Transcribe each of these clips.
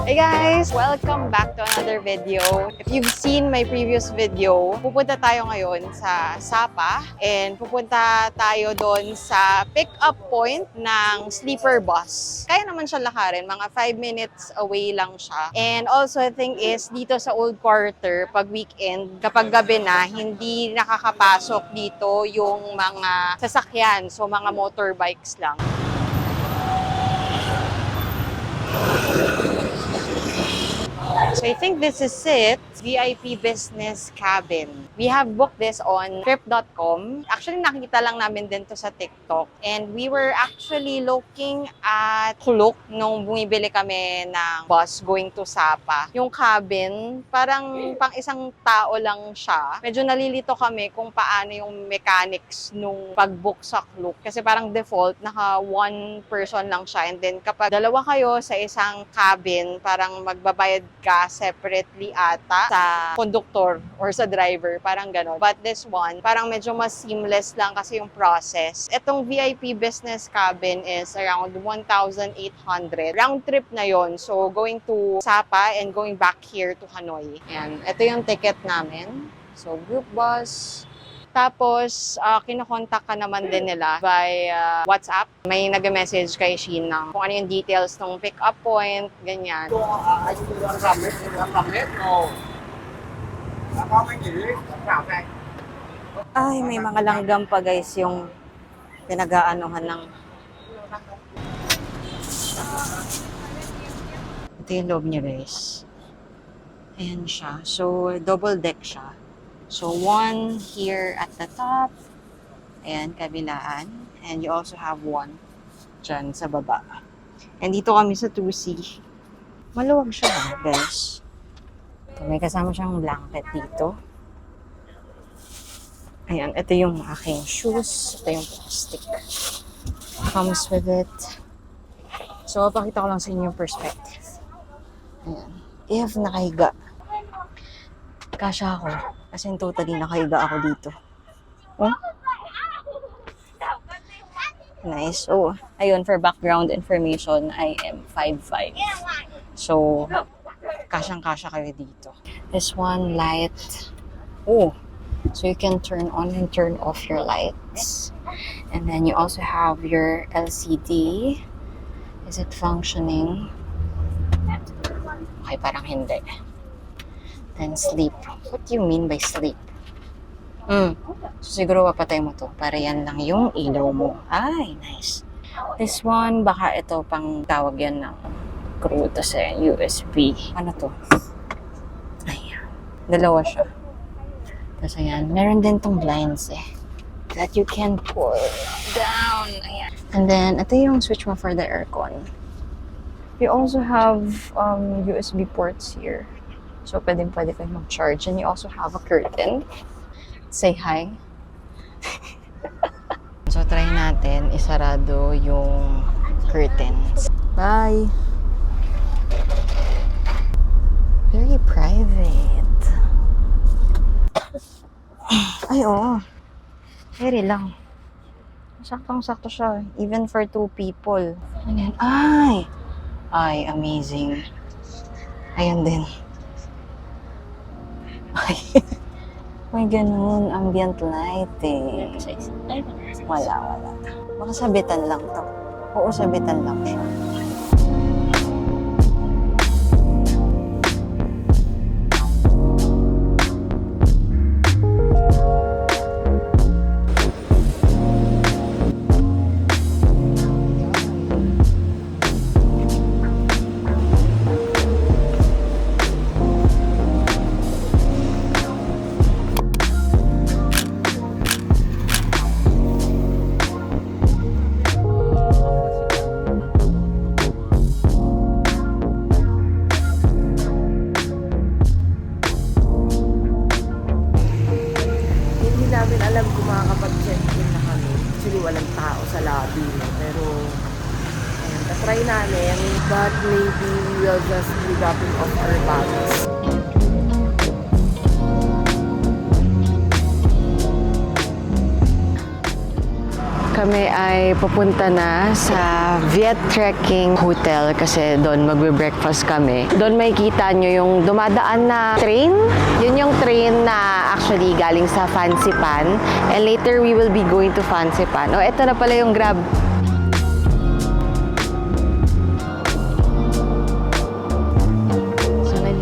Hey guys! Welcome back to another video. If you've seen my previous video, pupunta tayo ngayon sa Sapa and pupunta tayo doon sa pick-up point ng sleeper bus. Kaya naman siya lakarin, mga 5 minutes away lang siya. And also, I think is dito sa Old Quarter, pag weekend, kapag gabi na, hindi nakakapasok dito yung mga sasakyan, so mga motorbikes lang. So I think this is it, VIP Business Cabin. We have booked this on trip.com. Actually, nakita lang namin din to sa TikTok. And we were actually looking at Klook nung bumibili kami ng bus going to Sapa. Yung cabin, parang pang isang tao lang siya. Medyo nalilito kami kung paano yung mechanics nung pag-book sa Klook. Kasi parang default, naka one person lang siya. And then kapag dalawa kayo sa isang cabin, parang magbabayad ka separately ata sa conductor or sa driver, parang gano'n. But this one, parang medyo mas seamless lang kasi yung process. Itong VIP business cabin is around 1,800. Round trip na yon. So, going to Sapa and going back here to Hanoi. Ayan. Ito yung ticket namin. So, group bus. Tapos, kinokontak ka naman din nila by WhatsApp. May nag-message kay Shein ng kung ano yung details ng pick-up point, ganyan. Ay, may mga langgam pa guys yung pinag-aanuhan ng... Ito yung loob niya guys. Ayan siya. So, double deck siya. So, one here at the top. Ayan, kabilaan. And you also have one dyan sa baba. And dito kami sa 2C. Maluwag siya, guys. May kasama siyang blanket dito. Ayan, ito yung aking shoes. Ito yung plastic. Comes with it. So, papakita ko lang sa inyo yung perspective. Ayan. If nakahiga, kasya ako. Kasi totally nakahiga ako dito. Oh. Nice. Oh, ayun, for background information, I am 5'5". So, kasyang-kasya kayo dito. This one, light. Oh, so you can turn on and turn off your lights. And then you also have your LCD. Is it functioning? Okay, parang hindi. Then sleep. What do you mean by sleep? So siguro papatay mo to para yan lang yung ilaw mo. Ay, nice. This one, baka ito pang tawag yan ng crew. Tapos USB. Ano to? Ayan. Dalawa siya. Tapos ayan. Meron din tong blinds that you can pull down. Ayan. And then, ito yung switch mo for the aircon. You also have USB ports here. So, pwede kayo mag-charge. And you also have a curtain. Say hi. So, try natin isarado yung curtains. Bye! Very private. Ay, oo. Very lang. Saktong-sakto siya. Even for 2 people. Ayan. Ay, amazing. Ayan din. May ganun, ambient lighting. Wala. Baka sabitan lang to. Oo, sabitan lang siya. Namin alam kung makakapag-check-in na kami. Actually, walang tao sa lobby. Pero, ayan, try namin. But maybe we will just be dropping off our bags. Kami ay pupunta na sa Viet Trekking Hotel kasi doon magbe-breakfast kami. Doon makikita nyo yung dumadaan na train. Yun yung train na actually galing sa Fancy Pan. And later we will be going to Fancy Pan. Oh, eto na pala yung Grab.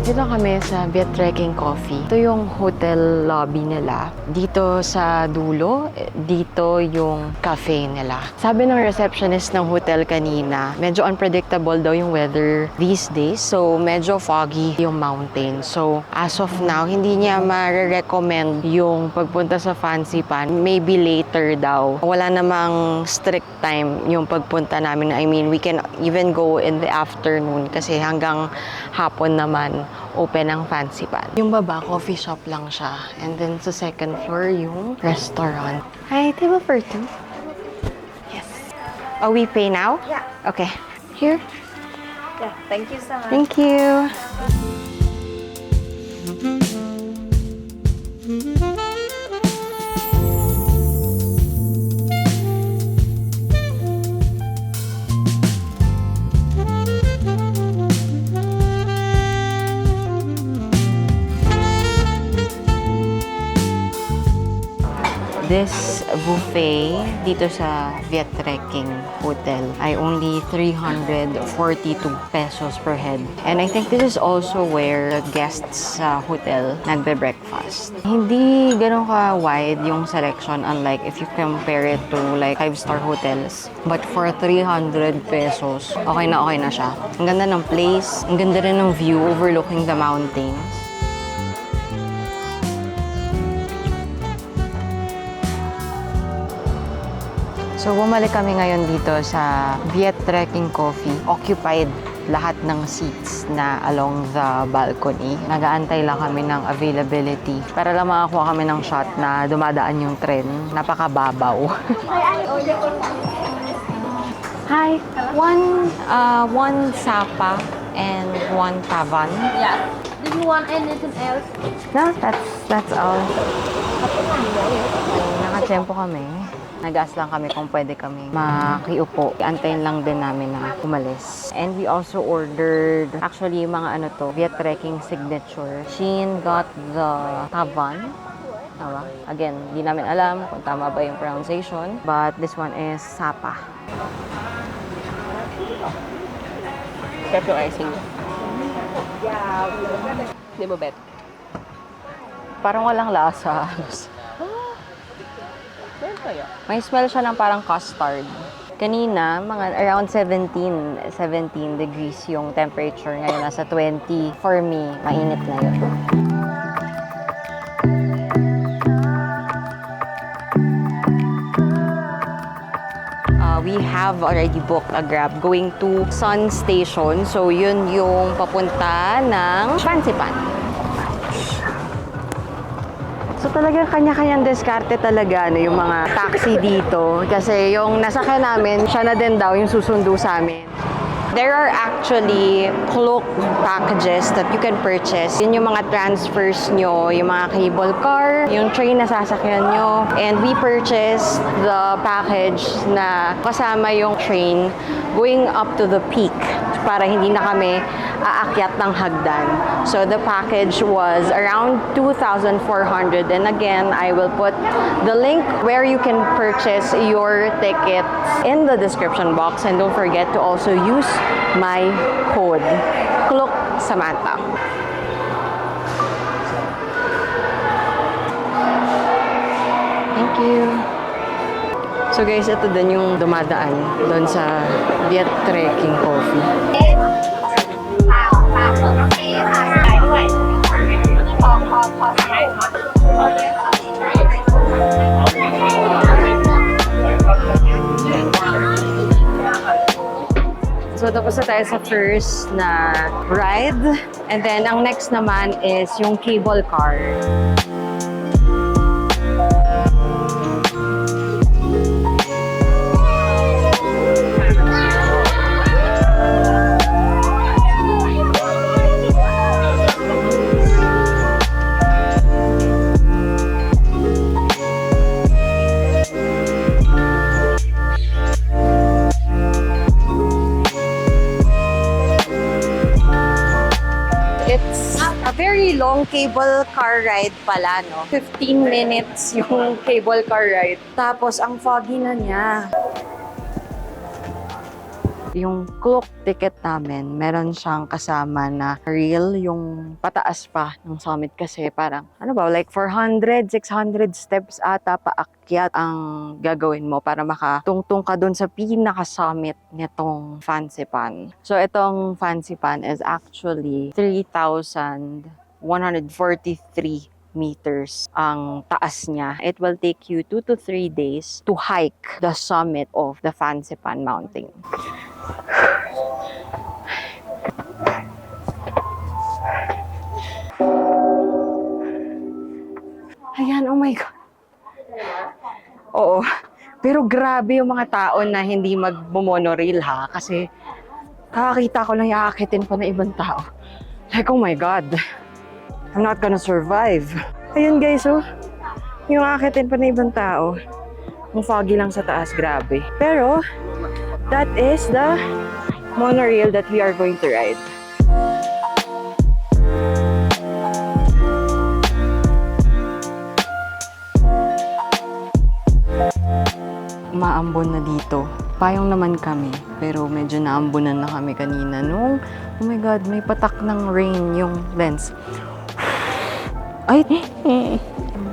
Dito kami sa Viet Trekking Coffee. Ito yung hotel lobby nila. Dito sa dulo, dito yung cafe nila. Sabi ng receptionist ng hotel kanina, medyo unpredictable daw yung weather these days. So, medyo foggy yung mountain. So, as of now, hindi niya ma-recommend yung pagpunta sa Fancy Pan. Maybe later daw. Wala namang strict time yung pagpunta namin. I mean, we can even go in the afternoon kasi hanggang hapon naman open ang Fancy Pan. Yung baba, coffee shop lang siya. And then sa second floor, yung restaurant. Hi, table for two. Yes. Oh, we pay now? Yeah. Okay. Here. Yeah, thank you so much. Thank you. This buffet dito sa Viet Trekking Hotel ay only 342 pesos per head. And I think this is also where the guests sa hotel nagbe-breakfast. Hindi ganun ka-wide yung selection unlike if you compare it to like 5-star hotels. But for 300 pesos, okay na siya. Ang ganda ng place, ang ganda rin ng view overlooking the mountains. So, bumalik kami ngayon dito sa Viet Trekking Coffee. Occupied lahat ng seats na along the balcony. Nagaantay lang kami ng availability para lang makakuha kami ng shot na dumadaan yung tren. Napakababaw. Hi, one sapa and one tavan. Yeah. Do you want anything else? No, that's all. Nakatsempo kami. Nag-ask lang kami kung pwede kami makiupo. Antayin lang din namin na umalis. And we also ordered, actually, mga Viet Trekking signature. Sheen got the tavan. Tama? Again, di namin alam kung tama ba yung pronunciation. But this one is sapa. Sarap yung icing. Di mo bet? Parang walang lasa. May smell siya ng parang custard. Kanina, mga around 17 degrees yung temperature. Ngayon, nasa 20. For me, mainit na yun. We have already booked a Grab going to Sun Station. So, yun yung papunta ng Fancy Pan. So talaga kanya-kanyang diskarte talaga yung mga taxi dito. Kasi yung nasakyan namin, siya na din daw yung susundo sa amin. There are actually cloak packages that you can purchase. Yun yung mga transfers nyo, yung mga cable car, yung train na sasakyan nyo. And we purchased the package na kasama yung train going up to the peak para hindi na kami aakyat ng hagdan. So the package was around 2,400. And again, I will put the link where you can purchase your tickets in the description box. And don't forget to also use my code, Klok Samantha. Thank you. So guys, ito din yung dumadaan doon sa Viet Trekking Coffee. So, tapos na tayo sa first na ride. And then, ang next naman is yung cable car. very long cable car ride pala, no? 15 minutes yung cable car ride. Tapos, ang foggy na niya. Yung Klook ticket namin, meron siyang kasama na rail, yung pataas pa ng summit kasi parang, ano ba, like 400, 600 steps ata paakyat ang gagawin mo para makatungtong ka dun sa pinaka-summit nitong Fansipan. So, itong Fansipan is actually 3,143 meters ang taas niya. It will take you 2 to 3 days to hike the summit of the Fansipan Mountain. Ayan, oh my God. Oo. Pero grabe yung mga tao na hindi mag-monorail ha. Kasi kakakita ko lang iakitin pa ng ibang tao. Like, oh my God. I'm not gonna survive. Ayun guys, oh. Yung akitin pa ng ibang tao. Ang foggy lang sa taas, grabe. Pero, that is the monorail that we are going to ride. Maambon na dito. Payong naman kami, pero medyo naambunan na kami kanina nung, oh my God, may patak ng rain yung lens. Ay!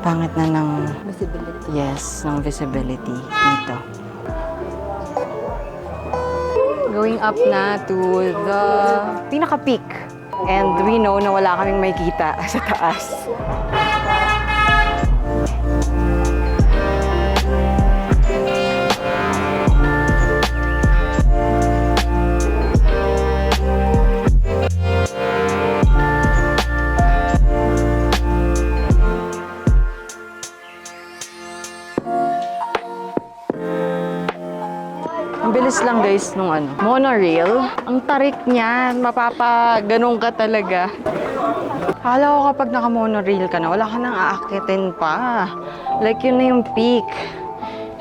Pangit na ng visibility. Yes, ng visibility dito. Going up na to the pinaka-peak. And we know na wala kaming makikita sa taas. Bilis lang guys nung monorail. Ang tarik niya, mapapaganon ka talaga. Akala ko kapag naka-monorail ka na, wala ka nang aakitin pa. Like yun na yung peak.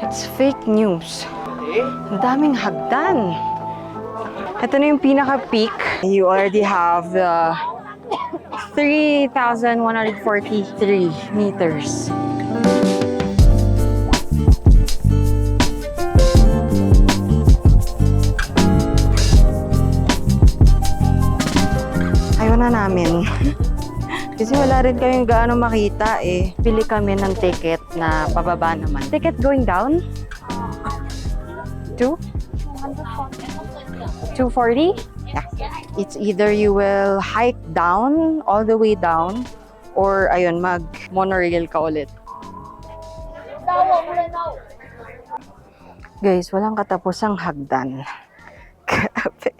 It's fake news. Ang daming hagdan. Ito na yung pinaka-peak. You already have the 3,143 meters. Na namin. Kasi wala rin kaming gaano makita eh. Pili kami ng ticket na pababa naman. Ticket going down? 240? Yeah. It's either you will hike down, all the way down, or ayun, mag-monorail ka ulit. Guys, walang katapusang hagdan. Grabe.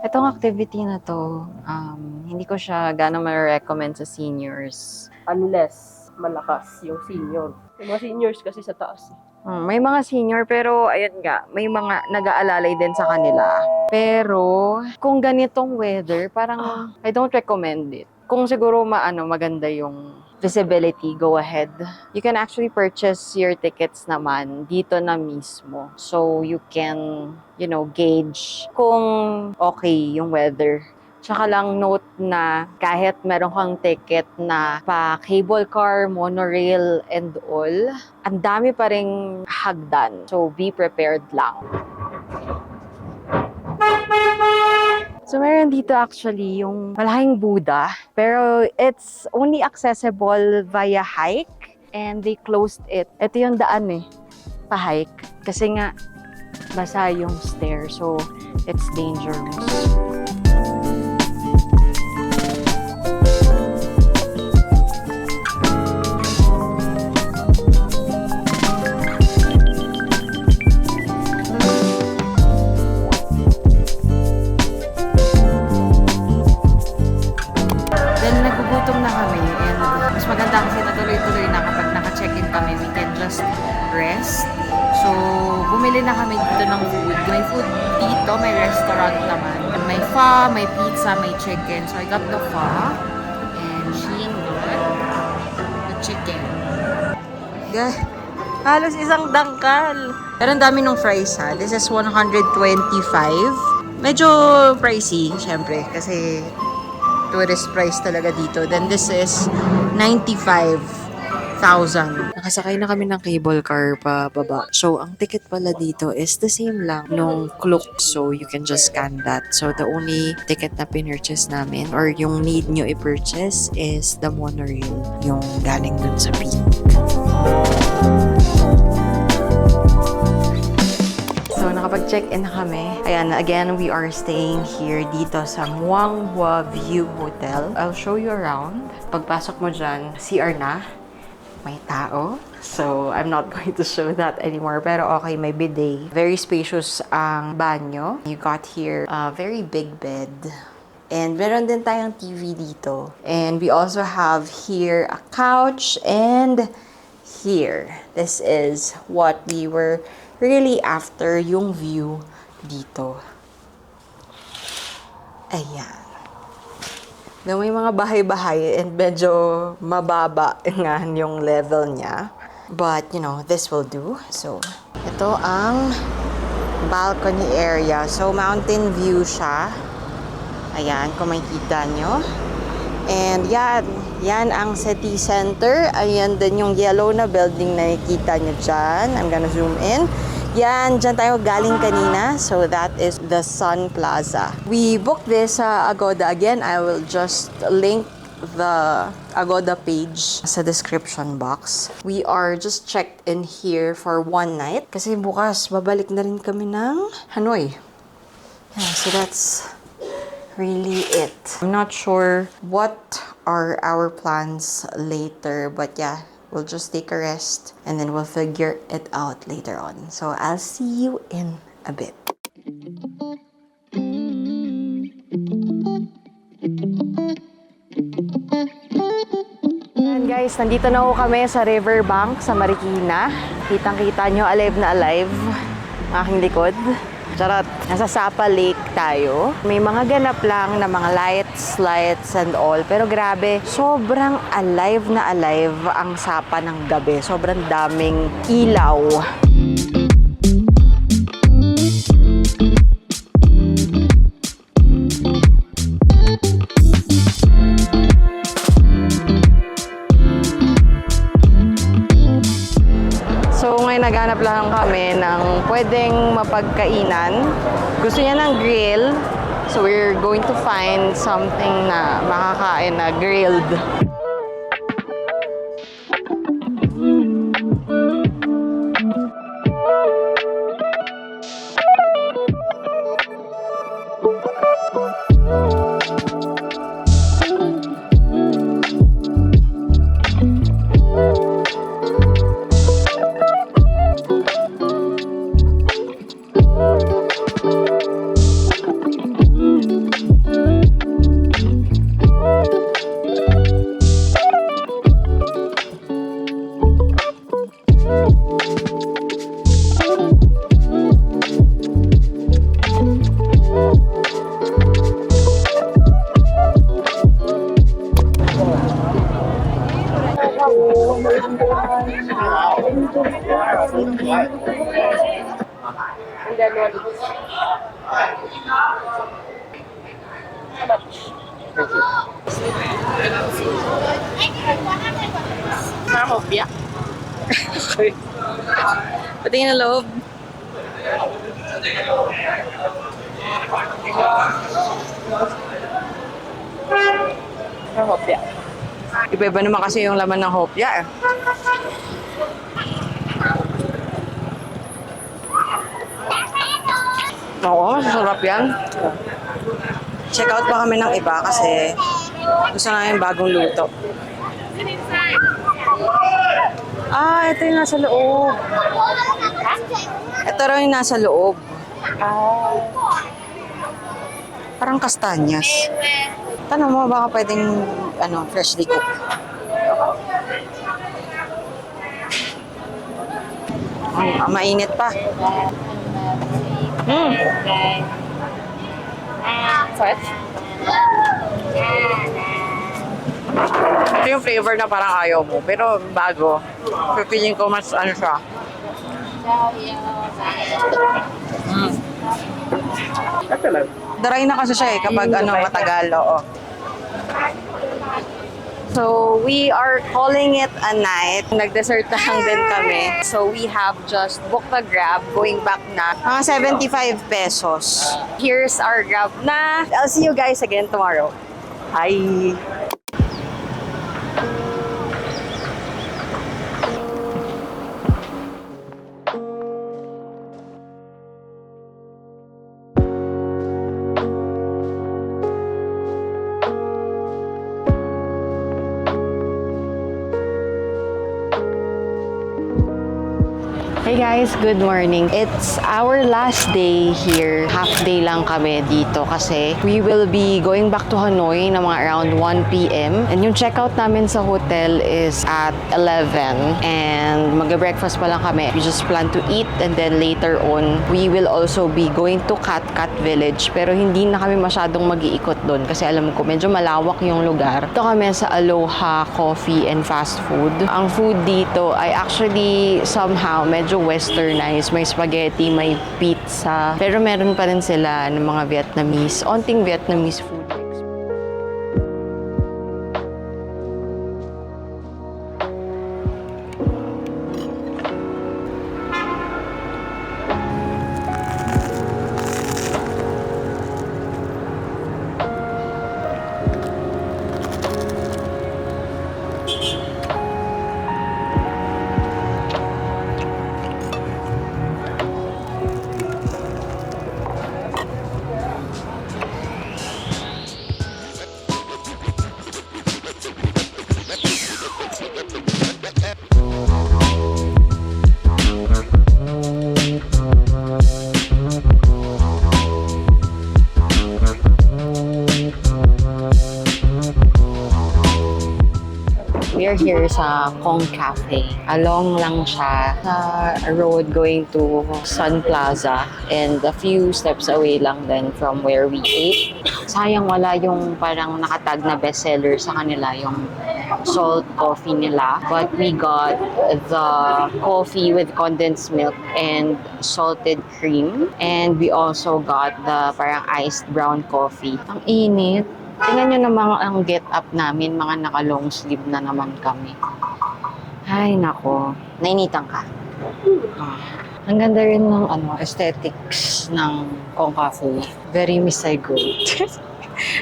Itong activity na to, hindi ko siya gano'ng ma-recommend sa seniors. Unless malakas yung senior. Yung mga seniors kasi sa taas. May mga senior pero ayun nga, may mga nag-aalalay din sa kanila. Pero kung ganitong weather, parang I don't recommend it. Kung siguro maganda yung visibility, go ahead. You can actually purchase your tickets naman dito na mismo. So you can, gauge kung okay yung weather. Tsaka lang note na kahit meron kang ticket na pa cable car, monorail, and all, ang dami pa ring hagdan. So be prepared lang. So, meron dito actually yung malaking Buddha. Pero it's only accessible via hike and they closed it. Ito yung daan pa-hike. Kasi nga, basa yung stair. So, it's dangerous. Nagugutom na kami and mas maganda kasi natuloy-tuloy na kapag naka-check-in kami, we can just rest. So, bumili na kami dito ng food. May food dito, may restaurant naman. May pho, may pizza, may chicken. So, I got the pho and Sheen got the chicken. Halos isang dangkal. Pero ang dami ng fries ha. This is 125. Medyo pricey, syempre, kasi tourist price talaga dito. Then this is 95,000. Nakasakay na kami ng cable car pa baba. So, ang ticket pala dito is the same lang nung Klook. So, you can just scan that. So, the only ticket na pinurchase namin or yung need nyo i-purchase is the monorail. Yung galing dun sa peak. So, nakapag-check-in na kami. Ayan, again, we are staying here dito sa Muang Hua View Hotel. I'll show you around. Pagpasok mo dyan, CR na. May tao. So, I'm not going to show that anymore. Pero okay, may bidet. Very spacious ang banyo. You got here a very big bed. And meron din tayong TV dito. And we also have here a couch and here. This is what we were really after, yung view dito. Ayan. Na may mga bahay-bahay and medyo mababa nga yung level niya. But, you know, this will do. So, ito ang balcony area. So, mountain view siya. Ayan, kung makikita nyo. And yan ang city center. Ayan din yung yellow na building na nakikita nyo dyan. I'm gonna zoom in. Yan, dyan tayo galing kanina. So, that is the Sun Plaza. We booked this sa Agoda. Again, I will just link the Agoda page sa description box. We are just checked in here for one night. Kasi bukas, babalik na rin kami ng Hanoi. Yeah, so that's really it. I'm not sure what are our plans later, but yeah, we'll just take a rest and then we'll figure it out later on. So I'll see you in a bit. Ayan guys, nandito na ho kami sa riverbank sa Marikina. Kitang-kita nyo, alive na alive ang aking likod. Charot, nasa Sapa Lake tayo. May mga ganap lang na mga lights and all. Pero grabe, sobrang alive na alive ang Sapa ng gabi. Sobrang daming ilaw. So, ngayon naghanap lang kami ng pwedeng mapagkainan. Gusto niya ng grill. So, we're going to find something na makakain na grilled. Hopya. Patingin na loob. Hopya. Iba-iba naman kasi yung laman ng hopya eh. Oo, masarap yan. Check out pa kami ng iba kasi gusto namin bagong luto. Ah, ito yung nasa loob. Ito raw yung nasa loob. Parang kastanyas. Tanong mo, baka pwedeng freshly cooked. Mainit pa. Fresh. Ito yung flavor na parang ayaw mo, pero bago. Pipiliin ko mas siya. Daray na kasi siya kapag matagal, oo. So, we are calling it a night. Nag-dessert na lang din kami. So, we have just booked a Grab going back na mga 75 pesos. Here's our Grab na. I'll see you guys again tomorrow. Bye! Hey guys, good morning. It's our last day here. Half day lang kami dito kasi we will be going back to Hanoi na mga around 1 p.m. And yung checkout namin sa hotel is at 11. And mag-breakfast pa lang kami. We just plan to eat and then later on, we will also be going to Cat Cat Village. Pero hindi na kami masyadong mag-iikot doon kasi alam ko medyo malawak yung lugar. Ito kami sa Aloha Coffee and Fast Food. Ang food dito ay actually somehow medyo westernized. May spaghetti, may pizza. Pero meron pa rin sila ng mga Vietnamese, onting Vietnamese food. We're here sa Kong Cafe. Along lang siya sa road going to Sun Plaza and a few steps away lang din from where we ate. Sayang wala yung parang nakatag na bestseller sa kanila, yung salt coffee nila. But we got the coffee with condensed milk and salted cream. And we also got the parang iced brown coffee. Ang init. Tingnan nyo naman ang get up namin, mga naka-long sleeve na naman kami. Ay, nako. Nainitan ka. Ang ganda rin ng aesthetics ng Kong Cafe. Very Miss I Go.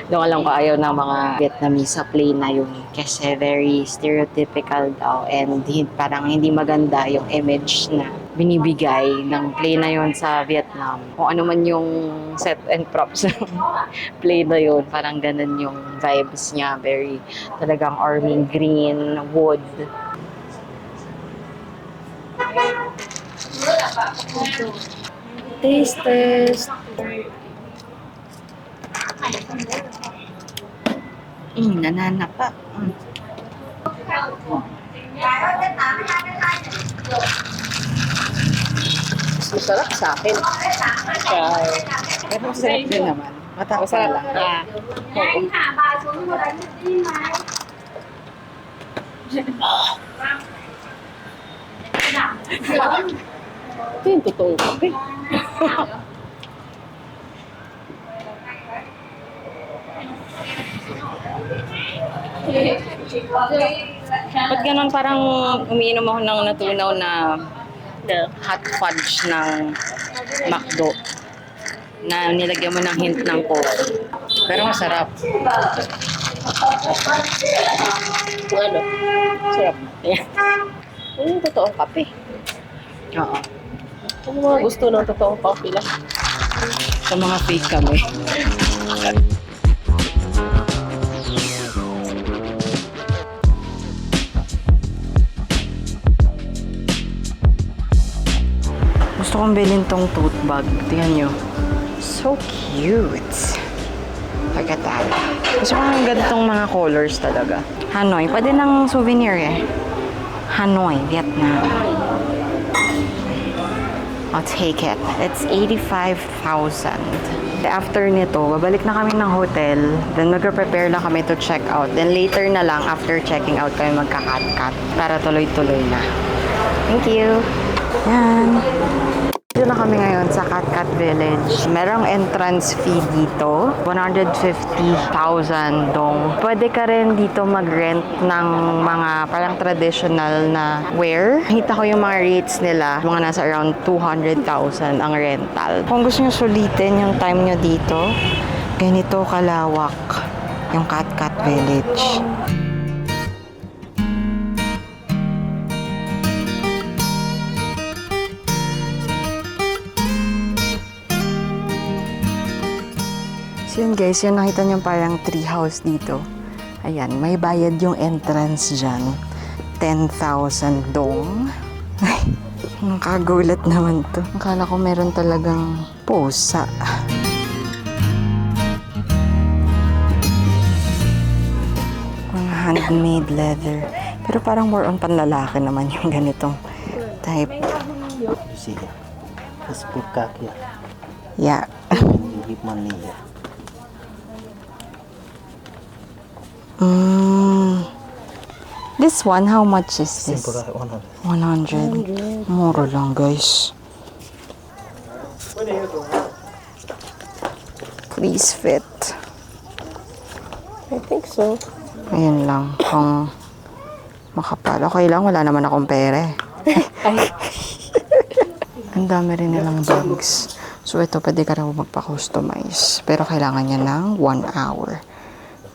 Doon alam ko ayaw ng mga Vietnamese sa play na yun. Kasi very stereotypical daw and parang hindi maganda yung image na binibigay ng play na yun sa Vietnam. Kung ano man yung set and props ng play na yun, parang ganun yung vibes niya. Very talagang army green, wood. Taste test. Nanana pa. Masarap sa akin. Pero masarap din naman. Matapos lang. Ito yung totoong kape. Ba't ganun parang umiinom ako ng natunaw na hot fudge ng McDo na nilagyan mo ng hint ng coffee. Pero masarap. Ano? Sarap. Ayan. Ano yung totoong kape? Oo. Kung mga gusto ng totoong coffee lang. Sa mga fake kami. Gusto kong bilhin tong tote bag. Tingnan nyo. So cute. Pagkatala. Gusto ko ng ganitong mga colors talaga. Hanoi. Pwede ng souvenir eh. Hanoi, Vietnam. I'll take it. It's 85,000. After nito, babalik na kami ng hotel. Then mag-prepare lang kami to check out. Then later na lang, after checking out kami magka-cut-cut para tuloy-tuloy na. Thank you. Yan. Nandito na kami ngayon sa Katkat Village. Merong entrance fee dito. 150,000 dong. Pwede ka rin dito mag-rent ng mga parang traditional na wear. Nakita ko yung mga rates nila. Mga nasa around 200,000 ang rental. Kung gusto nyo sulitin yung time nyo dito, ganito kalawak yung Katkat Village. So yun guys, yung nakita nyo parang tree house dito. Ayan, may bayad yung entrance dyan. 10,000 dong. Ay, nakagulat naman to. Akala ko meron talagang pusa. Mga handmade leather. Pero parang more on panlalaki naman yung ganitong type. You see here. This peacock here. Yeah. You give money here. This one, how much is this? Simple 100. 100. Mura lang, guys. Please fit. I think so. Ayan lang. Kung makapal. Okay lang, wala naman akong pere. Ang dami rin nilang bags. So, ito, pwede ka rin magpa-customize. Pero kailangan niya ng 1 hour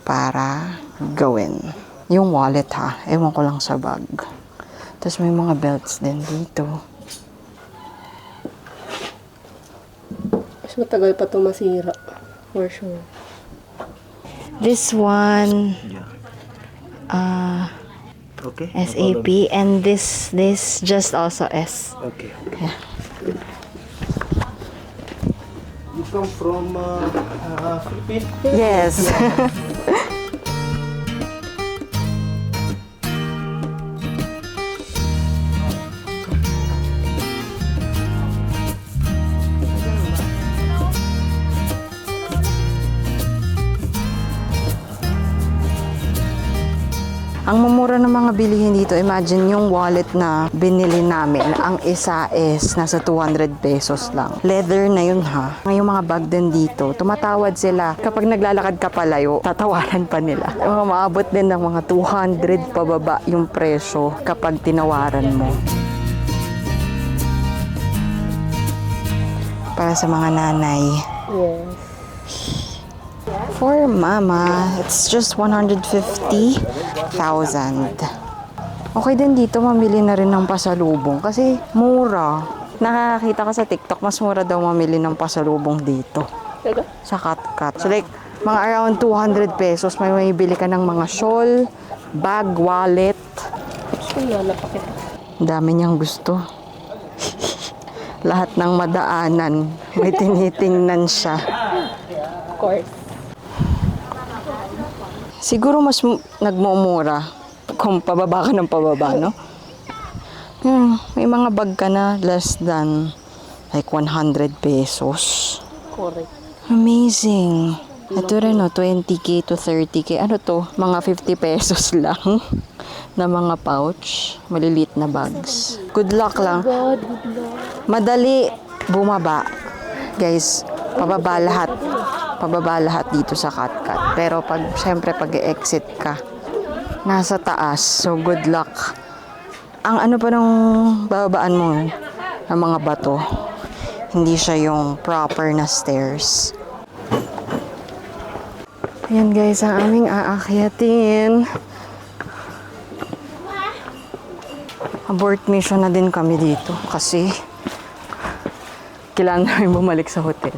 para gawin. Yung wallet ha, ewan ko lang sa bag. Tapos may mga belts din dito. Mas matagal pa ito masira. For sure. This one, Okay. no SAP, problem. and this just also S. Okay. Yeah. You come from Philippines? Yes. Ang mamura ng mga bilihin dito, imagine yung wallet na binili namin, ang isa is nasa 200 pesos lang. Leather na yun ha. Ngayong mga bag din dito, tumatawad sila. Kapag naglalakad ka palayo, tatawaran pa nila. Mga maabot din ng mga 200 pababa yung presyo kapag tinawaran mo. Para sa mga nanay. Yes. For mama, it's just 150,000. Okay din dito, mamili na rin ng pasalubong kasi mura. Nakakita ka sa TikTok, mas mura daw mamili ng pasalubong dito. Sa Katkat. So like, mga around 200 pesos, may bili ka ng mga shawl, bag, wallet. Ang dami niyang gusto. Lahat ng madaanan, may tinitingnan siya. Of course. Siguro mas nagmumura kung pababa ka ng pababa, no? May mga bag ka na less than like 100 pesos. Correct. Amazing. Ito rin, no, 20k to 30k. Ano to? Mga 50 pesos lang na mga pouch. Maliliit na bags. Good luck lang. God, good luck. Madali bumaba. Guys, pababa lahat. Pababa lahat dito sa Katkat. Pero syempre pag i-exit ka, nasa taas. So, good luck. Ang ano pa nung bababaan mo ng mga bato, hindi siya yung proper na stairs. Ayan guys, ang aming aakyatin. Abort mission na din kami dito kasi kailangan namin bumalik sa hotel.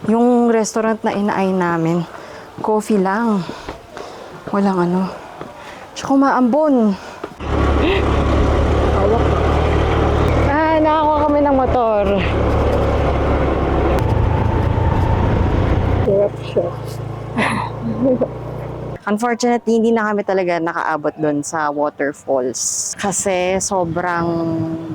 Yung restaurant na inaay namin, coffee lang. Walang ano. Tsaka umaambon. Hawak. Nakakuha kami ng motor. Sarap siya. Unfortunately, hindi na kami talaga nakaabot doon sa waterfalls kasi sobrang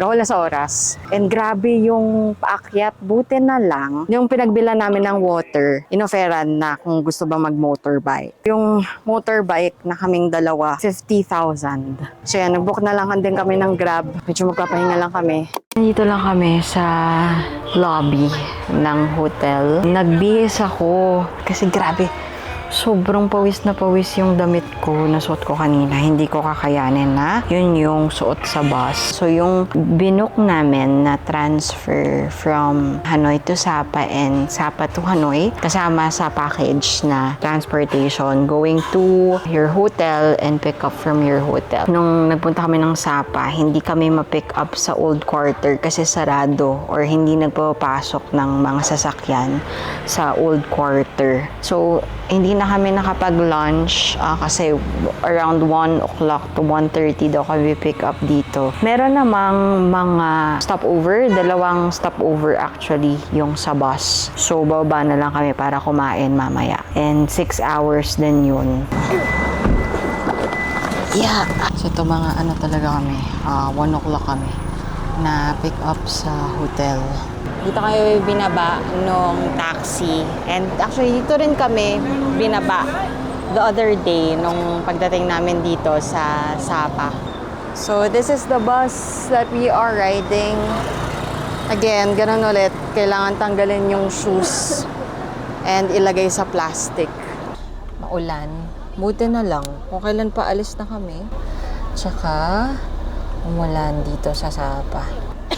gawala sa oras. And grabe yung paakyat. Buti na lang, yung pinagbilan namin ng water, inoferan na kung gusto ba mag-motorbike. Yung motorbike na kaming dalawa, 50,000. So yan, nag-book na lang din kami ng Grab. Medyo magpapahinga lang kami. Nandito lang kami sa lobby ng hotel. Nagbihis ako kasi grabe, sobrang pawis na pawis yung damit ko na suot ko kanina. Hindi ko kakayanin na yun yung suot sa bus. So yung binook namin na transfer from Hanoi to Sapa and Sapa to Hanoi, kasama sa package na transportation going to your hotel and pick up from your hotel. Nung nagpunta kami ng Sapa, hindi kami ma-pick up sa old quarter kasi sarado or hindi nagpapasok ng mga sasakyan sa old quarter. So hindi na kami nakapag-lunch kasi around 1 o'clock to 1:30 daw kami pick up dito. Meron namang mga stopover, 2 stopover actually yung sa bus. So bababa na lang kami para kumain mamaya. And 6 hours din yun. Yeah. So ito mga ano talaga kami, 1 o'clock kami na pick up sa hotel. Dito kayo binaba nung taxi. And actually, dito rin kami binaba the other day nung pagdating namin dito sa Sapa. So, this is the bus that we are riding. Again, ganun ulit. Kailangan tanggalin yung shoes and ilagay sa plastic. Maulan. Buti na lang. Kung kailan pa alis na kami. Tsaka, umulan dito sa Sapa.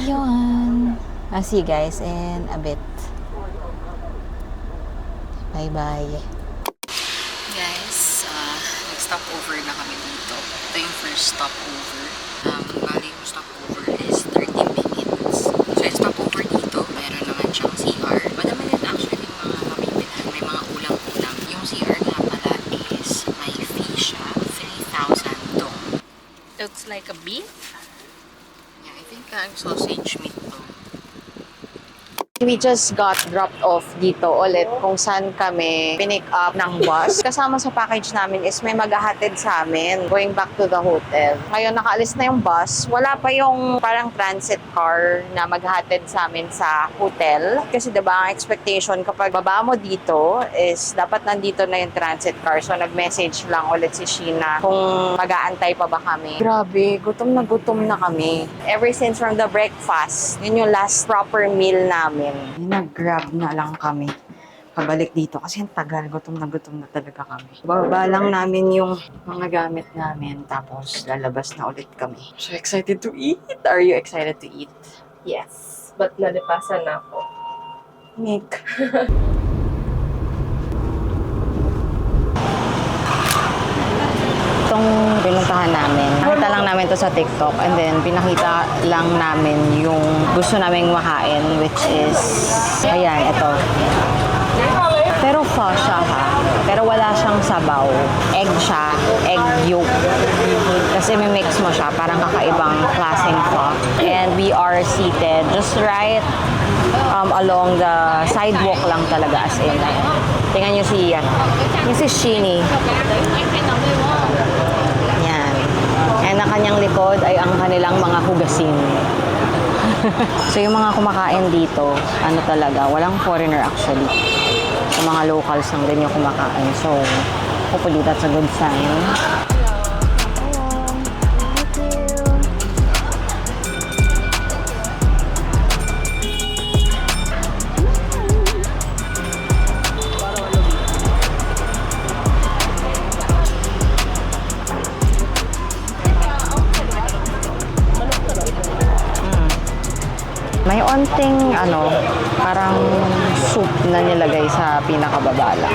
Yun. I'll see you guys in a bit. Bye-bye. Guys, nag-stop over na kami dito. Ito yung first stopover. Bali yung stopover is 30 minutes. So yung stopover dito, meron naman siyang CR. Madami din actually yung mga mabibilhan. May mga ulam-ulam. Yung CR nga pala is may fee siya. 3,000 dong. Looks like a beef? Yeah, I think sausage meat to. We just got dropped off dito ulit kung saan kami pinick up ng bus. Kasama sa package namin is may maghahatid sa amin going back to the hotel. Ngayon nakaalis na yung bus. Wala pa yung parang transit car na maghahatid sa amin sa hotel. Kasi diba ang expectation kapag baba mo dito is dapat nandito na yung transit car. So nag-message lang ulit si Sheena kung mag-aantay pa ba kami. Grabe, gutom na kami. Ever since from the breakfast, yun yung last proper meal namin. Nag-grab na lang kami pabalik dito kasi ang tagal, gutom na talaga kami. Bababa lang namin yung mga gamit namin tapos lalabas na ulit kami. So excited to eat? Are you excited to eat? Yes. But nalipasan na ako. Nick. Itong pinuntahan namin, nakita lang namin to sa TikTok and then pinakita lang namin yung gusto naming makain which is, ayan, ito. Pero pho siya ha. Pero wala siyang sabaw. Egg siya. Egg yolk. Kasi may mix mo siya. Parang kakaibang klaseng pho. And we are seated just right along the sidewalk lang talaga as in. Tingnan nyo si Sheeny. Yan. And ang kanyang likod ay ang kanilang mga hugasin. So yung mga kumakain dito, ano talaga, walang foreigner actually. So mga locals lang din yung kumakain. So hopefully that's a good sign. May onting parang soup na nilagay sa pinakababa lang.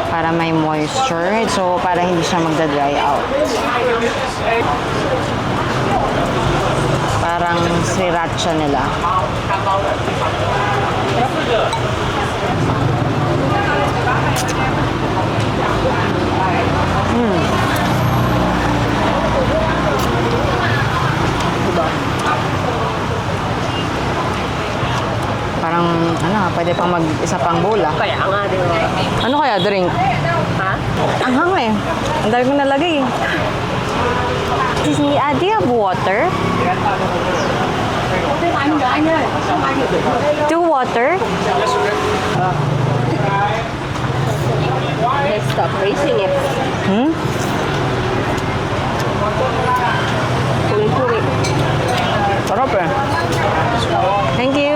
Para may moisture. So, para hindi siya magda-dry out. Parang sriracha nila. Diba? Parang, pwede pang mag-isa pang bowl ah. Kaya nga, di ba? Ano kaya drink? Ha? Ang hang eh. Ang dami ko nalagay eh. Excuse me, do you have water? Two water? Let's stop racing it. Hmm? Puri-puri. Sarap eh. Thank you.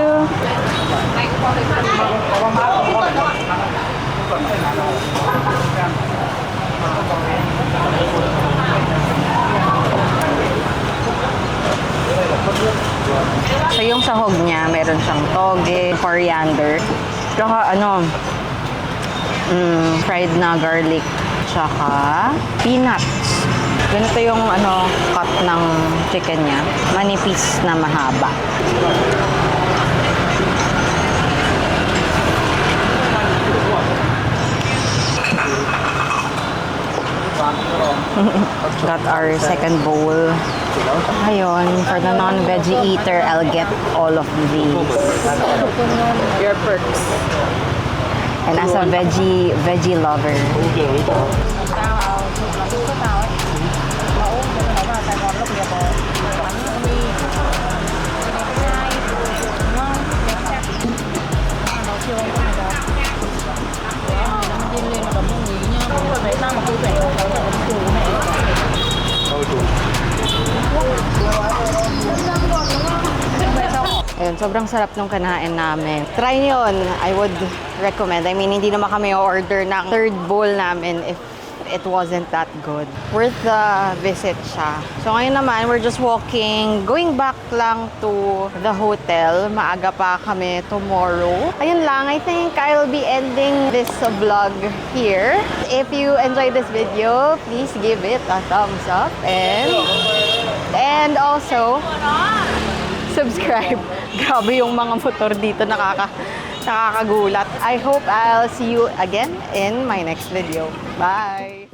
So yung sahog niya, meron siyang toge, coriander, tsaka fried na garlic, tsaka peanuts. Ganito yung cut ng chicken niya. Manipis na mahaba. Got our second bowl. Ayun, for the non-veggie eater, I'll get all of these. Your perks. And as a veggie lover, ayun, sobrang sarap nung kinain namin. Try nyo yun. I would recommend. I mean, hindi naman kami order ng third bowl namin if it wasn't that good. Worth the visit siya. So ngayon naman, we're just walking, going back lang to the hotel. Maaga pa kami tomorrow. Ayun lang, I think I'll be ending this vlog here. If you enjoyed this video, please give it a thumbs up and also subscribe. Grabe yung mga motor dito, nakakagulat. I hope I'll see you again in my next video. Bye!